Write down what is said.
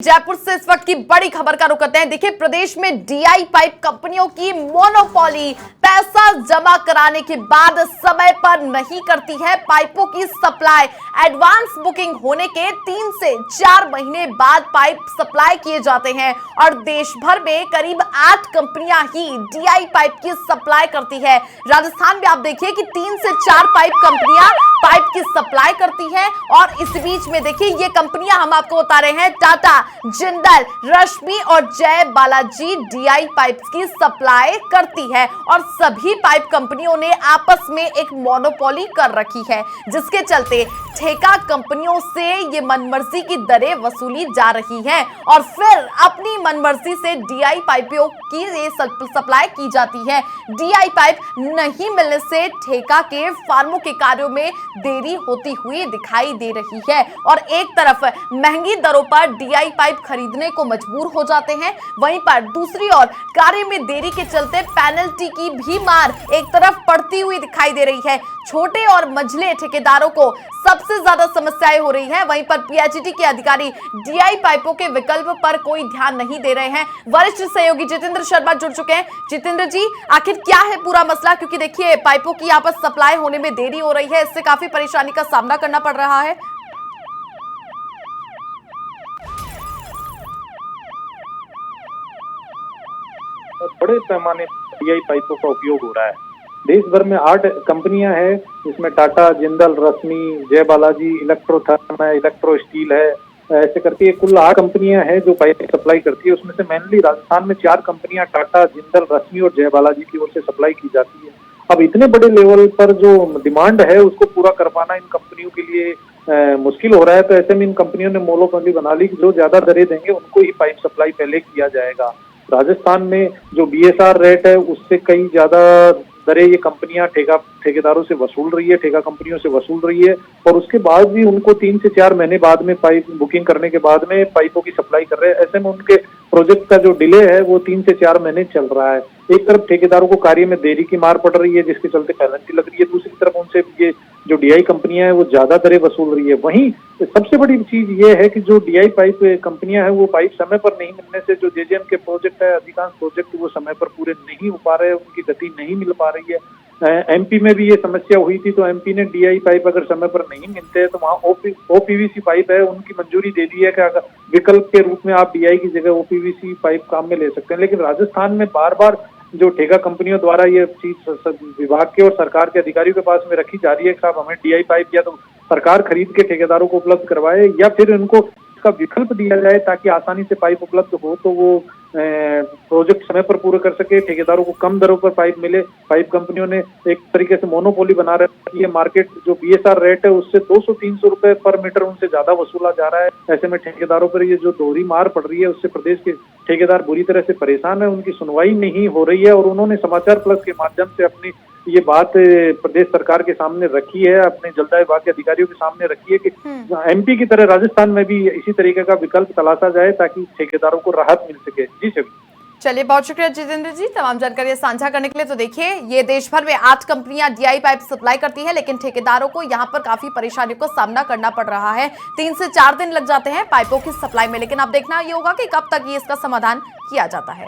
जयपुर से इस वक्त की बड़ी खबर का रुख करते हैं। देखिए, प्रदेश में डीआई पाइप कंपनियों की मोनोपोली पैसा जमा कराने के बाद समय पर नहीं करती है पाइपों की सप्लाई। एडवांस बुकिंग होने के 3 से 4 महीने बाद पाइप सप्लाई किए जाते हैं और देश भर में करीब 8 कंपनियां ही डीआई पाइप की सप्लाई करती है। राजस्थान में आप देखिए कि 3 से 4 कंपनियां पाइप की सप्लाई करती है और इस बीच में देखिए ये कंपनियां हम आपको बता रहे हैं, टाटा, जिंदल, रश्मि और जय बालाजी डीआई पाइप्स की सप्लाई करती है और सभी पाइप कंपनियों ने आपस में एक मोनोपोली कर रखी है, जिसके चलते ठेका कंपनियों से ये मनमर्जी की दरें वसूली जा रही हैं और फिर अपनी मनमर्जी से डीआई पाइपों की ये सप्लाई की जाती है। डीआई पाइप नहीं मिलने से ठेका के फार्मों के कार्यों में देरी होती हुई दिखाई दे रही है और एक तरफ महंगी दरों पर डीआई पाइप खरीदने को मजबूर हो जाते हैं, वहीं पर दूसरी ओर कार्य में देरी के चलते पेनल्टी की भी मार एक तरफ पड़ती हुई दिखाई दे रही है। छोटे और मझले ठेकेदारों को सबसे ज्यादा समस्याएं हो रही है। वहीं पर पीएचईडी के अधिकारी डीआई पाइपों के विकल्प पर कोई ध्यान नहीं दे रहे हैं। वरिष्ठ सहयोगी जितेंद्र शर्मा जुड़ चुके हैं। जितेंद्र जी, आखिर क्या है पूरा मसला? क्योंकि देखिए, पाइपों की यहाँ पर सप्लाई होने में देरी हो रही है, इससे काफी परेशानी का सामना करना पड़ रहा है। बड़े पैमाने पर डीआई पाइपों का उपयोग हो रहा है। देश भर में 8 कंपनियां हैं, जिसमें टाटा, जिंदल, रश्मि, जय बालाजी, इलेक्ट्रोथर्म है, इलेक्ट्रो स्टील है, ऐसे करके कुल 8 कंपनियां हैं जो पाइप सप्लाई करती है। उसमें से मेनली राजस्थान में 4 कंपनियां टाटा, जिंदल, रश्मि और जय बालाजी की ओर से सप्लाई की जाती है। अब इतने बड़े लेवल पर जो डिमांड है उसको पूरा कर पाना इन कंपनियों के लिए मुश्किल हो रहा है, तो ऐसे में इन कंपनियों ने मोनोपोली बना ली कि जो ज्यादा दरें देंगे उनको ही पाइप सप्लाई पहले किया जाएगा। राजस्थान में जो बीएसआर रेट है उससे कई ज्यादा दरें ये कंपनियां ठेकेदारों से वसूल रही है, ठेका कंपनियों से वसूल रही है और उसके बाद भी उनको 3 से 4 महीने बाद में पाइप बुकिंग करने के बाद में पाइपों की सप्लाई कर रहे हैं। ऐसे में उनके प्रोजेक्ट का जो डिले है वो 3 से 4 महीने चल रहा है। एक तरफ ठेकेदारों को कार्य में देरी की मार पड़ रही है, जिसके चलते पेनल्टी लग रही है, दूसरी तरफ उनसे ये जो डीआई कंपनियां हैं वो ज्यादा दरें वसूल रही है। वहीं सबसे बड़ी चीज ये है कि जो डीआई पाइप कंपनियां हैं वो पाइप समय पर नहीं मिलने से जो जेजेएम के प्रोजेक्ट है, अधिकांश प्रोजेक्ट वो समय पर पूरे नहीं हो पा रहे हैं, उनकी गति नहीं मिल पा रही है। एमपी में भी ये समस्या हुई थी, तो एमपी ने डीआई पाइप अगर समय पर नहीं मिलते हैं तो वहाँ ओपीवीसी पाइप है उनकी मंजूरी दे दी है कि अगर विकल्प के रूप में आप डीआई की जगह ओपीवीसी पाइप काम में ले सकते हैं। लेकिन राजस्थान में बार बार जो ठेका कंपनियों द्वारा ये चीज विभाग के और सरकार के अधिकारियों के पास में रखी जा रही है कि साहब हमें डीआई पाइप या तो सरकार खरीद के ठेकेदारों को उपलब्ध करवाए या फिर इनको इसका विकल्प दिया जाए ताकि आसानी से पाइप उपलब्ध हो, तो वो प्रोजेक्ट समय पर पूरे कर सके, ठेकेदारों को कम दरों पर पाइप मिले। पाइप कंपनियों ने एक तरीके से मोनोपोली बना रखी है। मार्केट जो बीएसआर रेट है उससे 200-300 रुपए पर मीटर उनसे ज्यादा वसूला जा रहा है। ऐसे में ठेकेदारों पर ये जो दोहरी मार पड़ रही है उससे प्रदेश के ठेकेदार बुरी तरह से परेशान है, उनकी सुनवाई नहीं हो रही है और उन्होंने समाचार प्लस के माध्यम से अपनी ये बात प्रदेश सरकार के सामने रखी है, अपने जलदाय विभाग के अधिकारियों के सामने रखी है कि एमपी की तरह राजस्थान में भी इसी तरीके का विकल्प तलाशा जाए ताकि ठेकेदारों को राहत मिल सके। जी सभी। चलिए, बहुत शुक्रिया जितेंद्र जी तमाम जानकारी साझा करने के लिए। तो देखिए, ये देश भर में 8 कंपनियां डीआई पाइप सप्लाई करती है, लेकिन ठेकेदारों को यहां पर काफी परेशानियों का सामना करना पड़ रहा है। 3 से 4 दिन लग जाते हैं पाइपों की सप्लाई में, लेकिन अब देखना ये होगा कि कब तक ये इसका समाधान किया जाता है।